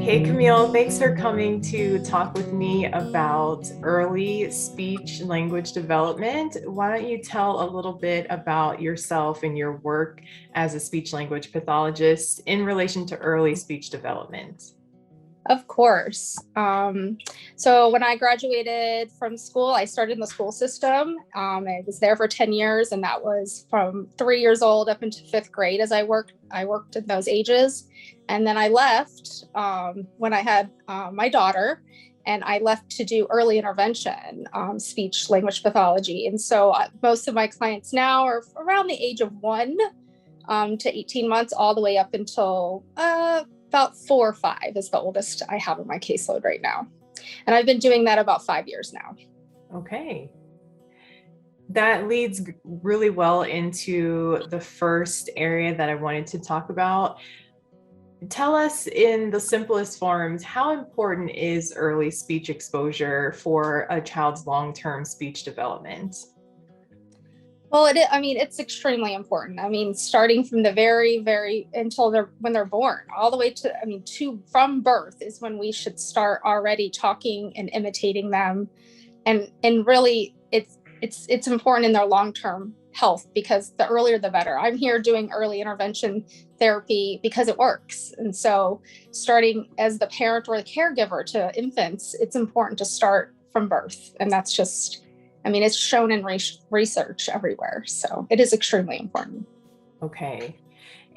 Hey Camille, thanks for coming to talk with me about early speech language development. Why don't you tell a little bit about yourself and your work as a speech language pathologist in relation to early speech development? Of course. So when I graduated from school, I started in the school system. I was there for 10 years, and that was from 3 years old up into fifth grade as I worked in those ages. And then I left when I had my daughter, and I left to do early intervention, speech language pathology. And so most of my clients now are around the age of 1 to 18 months, all the way up until about 4 or 5 is the oldest I have in my caseload right now. And I've been doing that about 5 years now. Okay. That leads really well into the first area that I wanted to talk about. Tell us in the simplest forms, how important is early speech exposure for a child's long-term speech development? Well, it's extremely important. Starting from the very until when they're born, all the way from birth is when we should start already talking and imitating them. And really it's important in their long-term health, because the earlier the better. I'm here doing early intervention therapy because it works. And so starting as the parent or the caregiver to infants, it's important to start from birth. And that's just, it's shown in research everywhere. So it is extremely important. Okay.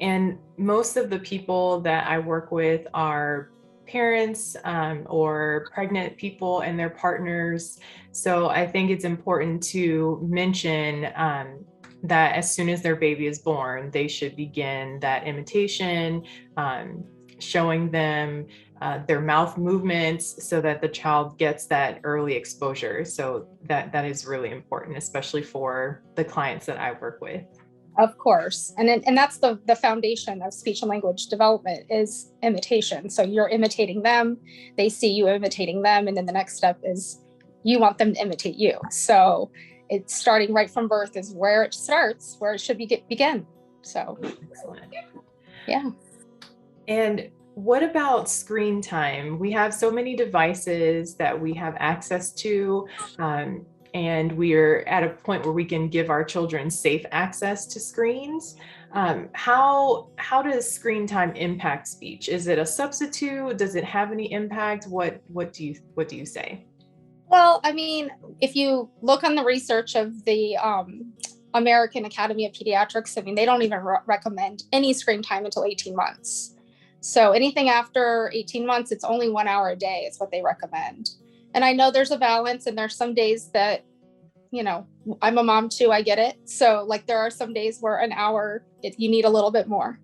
And most of the people that I work with are parents or pregnant people and their partners. So I think it's important to mention that as soon as their baby is born, they should begin that imitation, showing them their mouth movements so that the child gets that early exposure. So that is really important, especially for the clients that I work with. Of course. And that's the foundation of speech and language development is imitation. So you're imitating them, they see you imitating them, and then the next step is you want them to imitate you. So it's starting right from birth is where it starts, where it should begin. So excellent. Yeah. And what about screen time? We have so many devices that we have access to. And we're at a point where we can give our children safe access to screens. How does screen time impact speech? Is it a substitute? Does it have any impact? What do you say? Well, if you look on the research of the American Academy of Pediatrics, they don't even recommend any screen time until 18 months. So anything after 18 months, it's only 1 hour a day is what they recommend. And I know there's a balance, and there's some days that, I'm a mom too, I get it. So there are some days where an hour, you need a little bit more,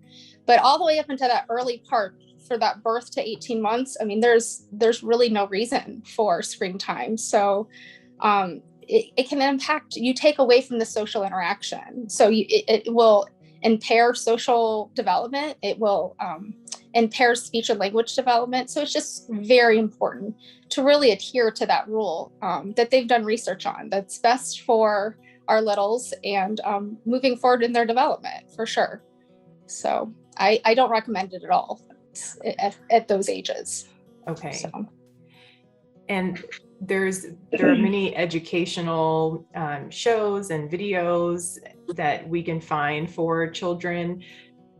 but all the way up into that early part for that birth to 18 months, there's really no reason for screen time. So it can impact, you take away from the social interaction. So it will impair social development. It will impair speech and language development. So it's just very important to really adhere to that rule that they've done research on. That's best for our littles and moving forward in their development, for sure. So I don't recommend it at all at those ages. Okay. So. And there are many educational shows and videos that we can find for children,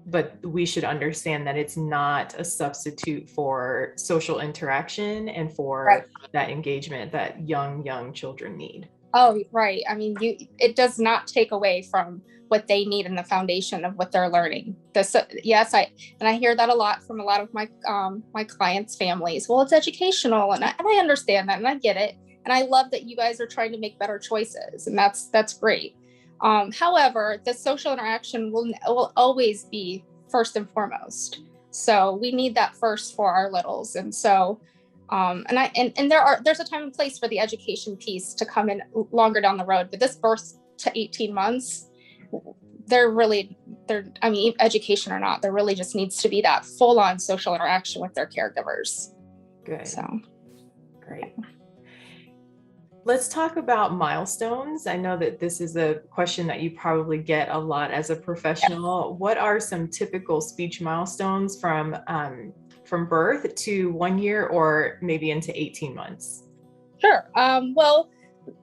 but we should understand that it's not a substitute for social interaction and for Right. that engagement that young children need. Oh, right. It does not take away from what they need in the foundation of what they're learning. Yes, I hear that a lot from a lot of my my clients' families. Well, it's educational, and I understand that, and I get it, and I love that you guys are trying to make better choices, and that's great. However, the social interaction will always be first and foremost. So we need that first for our littles, and so. There's a time and place for the education piece to come in longer down the road, but this birth to 18 months, education or not, there really just needs to be that full-on social interaction with their caregivers. Good. So great. Let's talk about milestones. I know that this is a question that you probably get a lot as a professional. Yeah. What are some typical speech milestones from from birth to 1 year or maybe into 18 months? Sure. Well,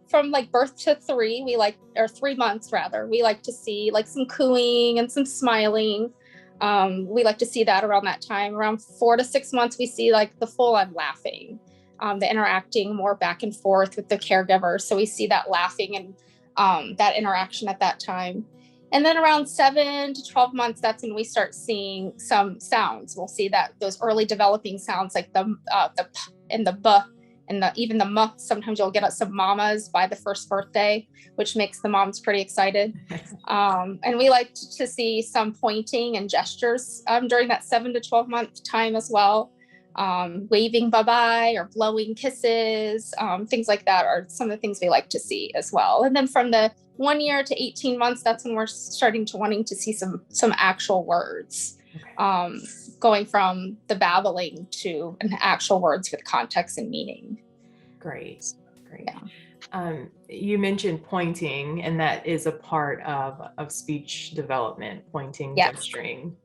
from like birth to 3 months rather, we like to see like some cooing and some smiling. We like to see that around that time. Around 4 to 6 months, we see like the full on laughing, the interacting more back and forth with the caregiver. So we see that laughing and that interaction at that time. And then around 7 to 12 months, that's when we start seeing some sounds. We'll see that those early developing sounds like the p and the b and even the m. Sometimes you'll get some mamas by the first birthday, which makes the moms pretty excited. And we like to see some pointing and gestures during that 7 to 12 month time as well. Waving bye-bye or blowing kisses, things like that are some of the things we like to see as well. And then from the 1 year to 18 months, that's when we're starting to wanting to see some actual words, going from the babbling to an actual words with context and meaning. Great. Yeah. You mentioned pointing, and that is a part of speech development, pointing, Yes. gesturing.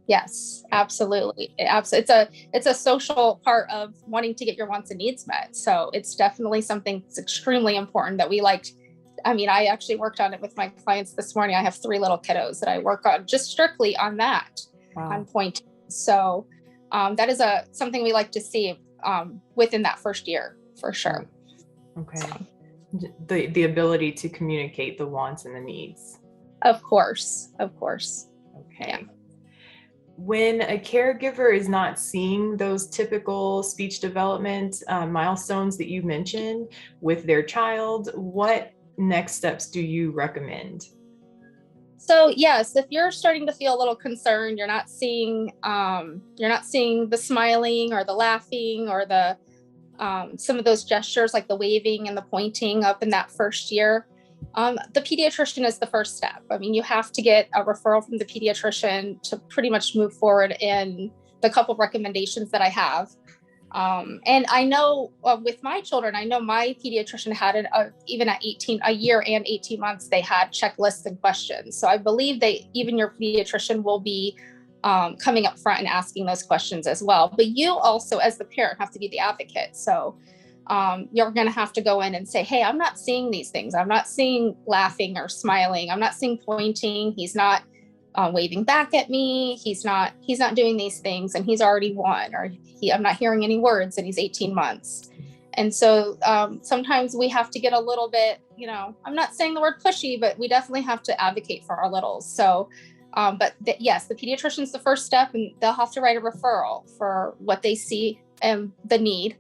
Yes, absolutely. It's a social part of wanting to get your wants and needs met. So it's definitely something that's extremely important that we like. I mean, I actually worked on it with my clients this morning. I have 3 little kiddos that I work on just strictly on that, on pointing. So that is something we like to see within that first year for sure. Okay. So. The ability to communicate the wants and the needs. Of course. Okay. Yeah. When a caregiver is not seeing those typical speech development milestones that you mentioned with their child, what next steps do you recommend? So yes, if you're starting to feel a little concerned, you're not seeing the smiling or the laughing or the some of those gestures like the waving and the pointing up in that first year, the pediatrician is the first step. I mean, you have to get a referral from the pediatrician to pretty much move forward in the couple recommendations that I have. And I know with my children, I know my pediatrician had even at a year and 18 months, they had checklists and questions. So I believe even your pediatrician will be coming up front and asking those questions as well. But you also, as the parent, have to be the advocate. So you're going to have to go in and say, hey, I'm not seeing these things. I'm not seeing laughing or smiling. I'm not seeing pointing. He's not waving back at me. He's not doing these things, and he's already 1, or I'm not hearing any words and he's 18 months. And so sometimes we have to get a little bit, I'm not saying the word pushy, but we definitely have to advocate for our littles. So, yes, the pediatrician's the first step, and they'll have to write a referral for what they see and the need.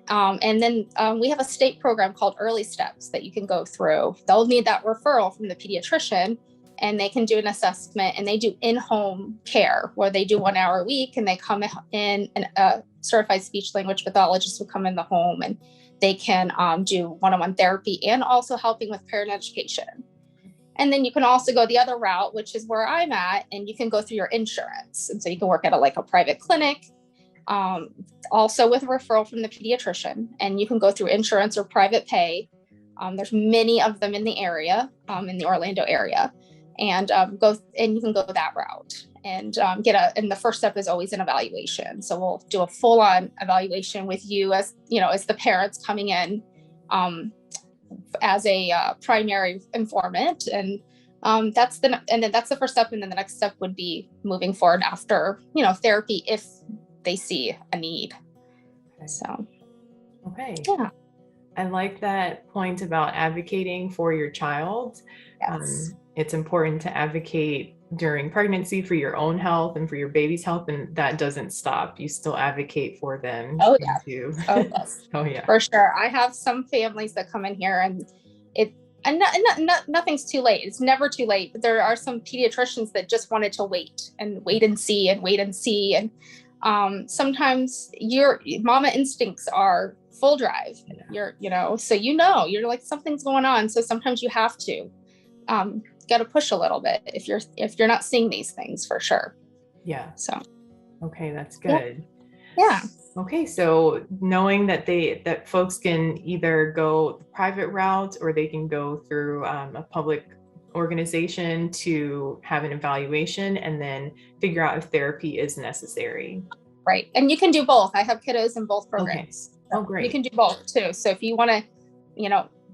And then we have a state program called Early Steps that you can go through. They'll need that referral from the pediatrician, and they can do an assessment, and they do in-home care where they do 1 hour a week, and they come in, and a certified speech language pathologist will come in the home, and they can do one-on-one therapy and also helping with parent education. And then you can also go the other route, which is where I'm at, and you can go through your insurance. And so you can work at a private clinic, also with a referral from the pediatrician, and you can go through insurance or private pay. There's many of them in the area, in the Orlando area, and you can go that route and and the first step is always an evaluation. So we'll do a full-on evaluation with you as the parents coming in as a primary informant, and that's the first step. And then the next step would be moving forward after therapy if they see a need. Okay. So okay, yeah. I like that point about advocating for your child. Yes. It's important to advocate during pregnancy for your own health and for your baby's health, and that doesn't stop. You still advocate for them. Oh yeah. Too. Oh yes. Oh yeah. For sure. I have some families that come in here, and nothing's too late. It's never too late. But there are some pediatricians that just wanted to wait and see. And sometimes your mama instincts are full drive. Yeah. You're like, something's going on. So sometimes you have to got to push a little bit if you're not seeing these things for sure. Yeah. So okay, that's good. Yeah. Okay, so knowing that folks can either go the private route or they can go through a public organization to have an evaluation and then figure out if therapy is necessary. Right. And you can do both. I have kiddos in both programs. Okay. So Oh, great. you can do both too. So if you want to,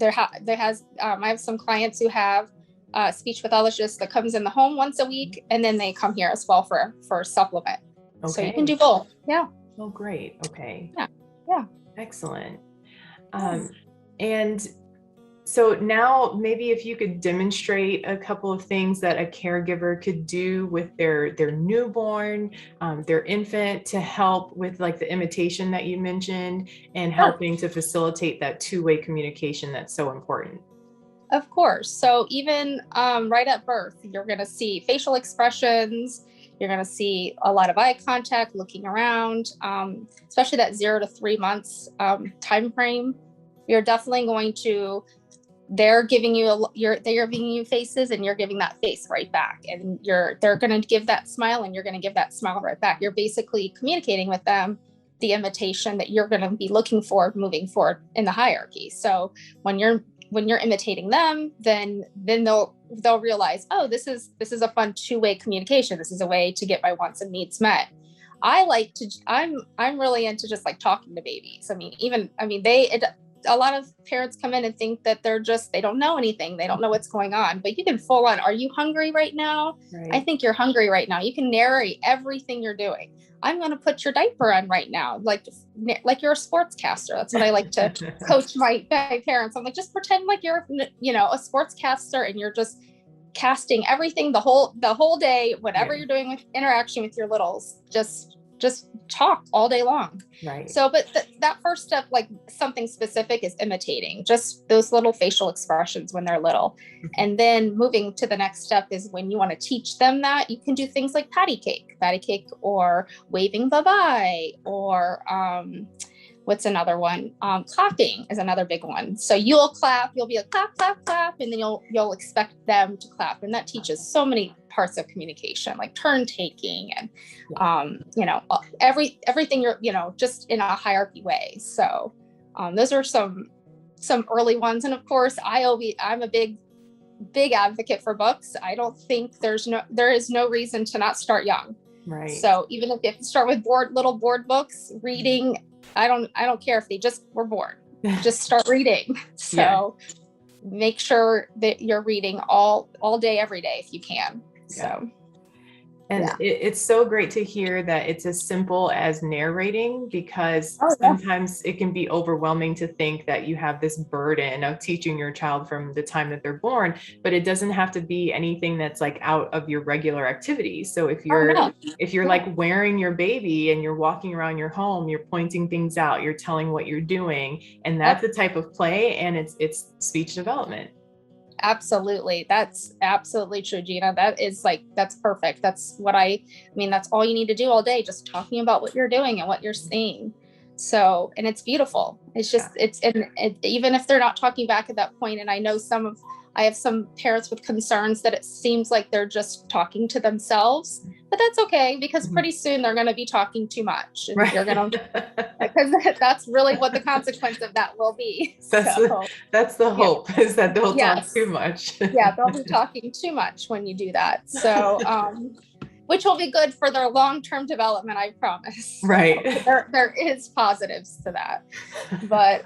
I have some clients who have a speech pathologist that comes in the home once a week, and then they come here as well for supplement. Okay. So you can do both. Yeah. Oh, great. Okay. Yeah. Yeah. Excellent. And so now maybe if you could demonstrate a couple of things that a caregiver could do with their newborn, their infant, to help with like the imitation that you mentioned, and helping to facilitate that two-way communication that's so important. Of course. So even right at birth, you're going to see facial expressions. You're going to see a lot of eye contact, looking around, especially that 0 to 3 months time frame. You're definitely going to, they're giving you faces, and you're giving that face right back, and they're going to give that smile, and you're going to give that smile right back. You're basically communicating with them the imitation that you're going to be looking for moving forward in the hierarchy. So when you're imitating them, then they'll realize, oh, this is a fun two-way communication. This is a way to get my wants and needs met. I'm really into just like talking to babies. A lot of parents come in and think that they don't know anything. They don't know what's going on, but you can full on, are you hungry right now? Right. I think you're hungry right now. You can narrate everything you're doing. I'm going to put your diaper on right now. Like you're a sportscaster. That's what I like to coach my parents. I'm like, just pretend like you're, a sportscaster, and you're just casting everything the whole day, whatever you're doing with interaction with your littles, just talk all day long. Right. So, but that first step, like something specific, is imitating just those little facial expressions when they're little. Mm-hmm. And then moving to the next step is when you want to teach them that, you can do things like patty cake, or waving bye-bye, or what's another one? Clapping is another big one. So you'll clap, you'll be like clap, clap, clap, and then you'll expect them to clap. And that teaches so many parts of communication, like turn taking, and everything you're, just in a hierarchy way. So those are some early ones. And of course, I'm a big advocate for books. I don't think there is no reason to not start young. Right. So even if you start with little board books, reading, I don't care if they just were bored, just start reading. So make sure that you're reading all day, every day, if you can. So. And it's so great to hear that it's as simple as narrating, because sometimes it can be overwhelming to think that you have this burden of teaching your child from the time that they're born, but it doesn't have to be anything that's like out of your regular activities. So if you're like wearing your baby and you're walking around your home, you're pointing things out, you're telling what you're doing, and that's a type of play, and it's speech development. Absolutely. That's absolutely true, Gina. That's perfect. That's all you need to do all day, just talking about what you're doing and what you're seeing. So, and it's beautiful. It's just, even if they're not talking back at that point. And I know I have some parents with concerns that it seems like they're just talking to themselves, but that's okay, because pretty soon they're going to be talking too much, and you're going to, because that's really what the consequence of that will be. That's the hope, is that they'll talk too much. They'll be talking too much when you do that. So, which will be good for their long-term development, I promise. Right. So there is positives to that, but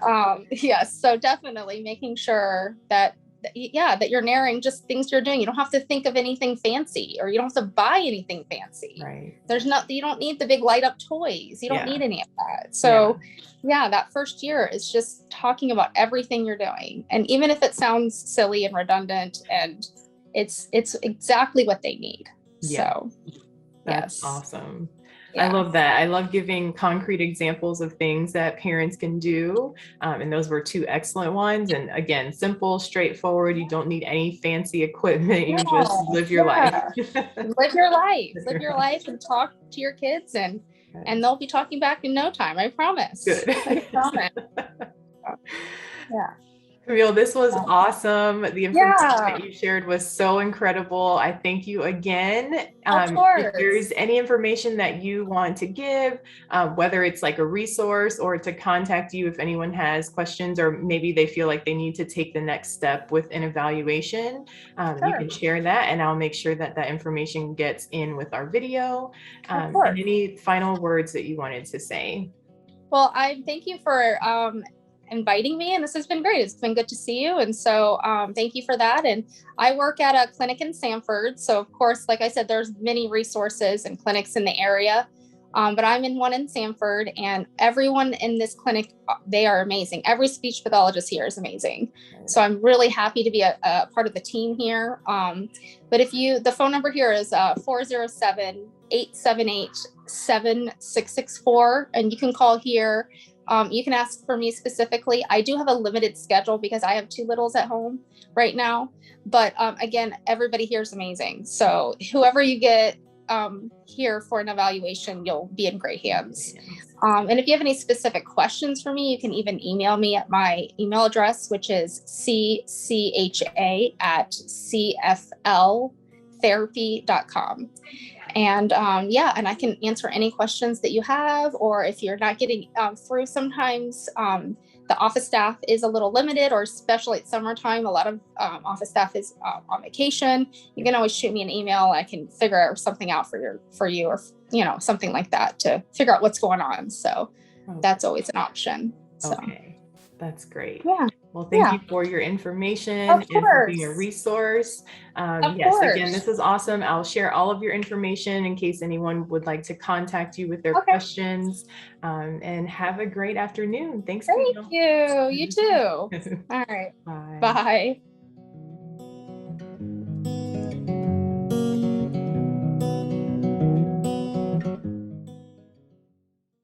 yes. So definitely making sure that you're narrating just things you're doing. You don't have to think of anything fancy, or you don't have to buy anything fancy. Right. You don't need the big light up toys. You don't need any of that. So that first year is just talking about everything you're doing. And even if it sounds silly and redundant, and it's exactly what they need. Yeah. So that's awesome. I love that. I love giving concrete examples of things that parents can do. And those were two excellent ones. And again, simple, straightforward. You don't need any fancy equipment. You just live your life. Live your life and talk to your kids, and they'll be talking back in no time. I promise. Good. I promise. Camille, this was awesome. The information Yeah, that you shared was so incredible. I thank you again. of If there's course. any information that you want to give, whether it's like a resource or to contact you if anyone has questions, or maybe they feel like they need to take the next step with an evaluation, you Sure, can share that and I'll make sure that that information gets in with our video. of And course. any final words that you wanted to say? Well, I thank you for inviting me, and this has been great. It's been good to see you, and so thank you for that. And I work at a clinic in Sanford, so of course, like I said, there's many resources and clinics in the area, but I'm in one in Sanford, and everyone in this clinic, they are amazing. Every speech pathologist here is amazing, so I'm really happy to be a part of the team here. But the phone number here is 407-878-7664, and you can call here. You can ask for me specifically. I do have a limited schedule because I have 2 littles at home right now. But again, everybody here is amazing. So whoever you get here for an evaluation, you'll be in great hands. And if you have any specific questions for me, you can even email me at my email address, which is ccha@cfltherapy.com. And and I can answer any questions that you have, or if you're not getting through, sometimes the office staff is a little limited, or especially at summertime, a lot of office staff is on vacation. You can always shoot me an email. I can figure something out for you, or something like that, to figure out what's going on. So that's always an option. So. Okay, that's great. Yeah. Well, thank you for your information Of and for being a course. resource. Of Yes, course. again, this is awesome. I'll share all of your information in case anyone would like to contact you with their Okay. questions. And have a great afternoon. Thanks, Thank Camille. you. You too. All right. Bye. Bye.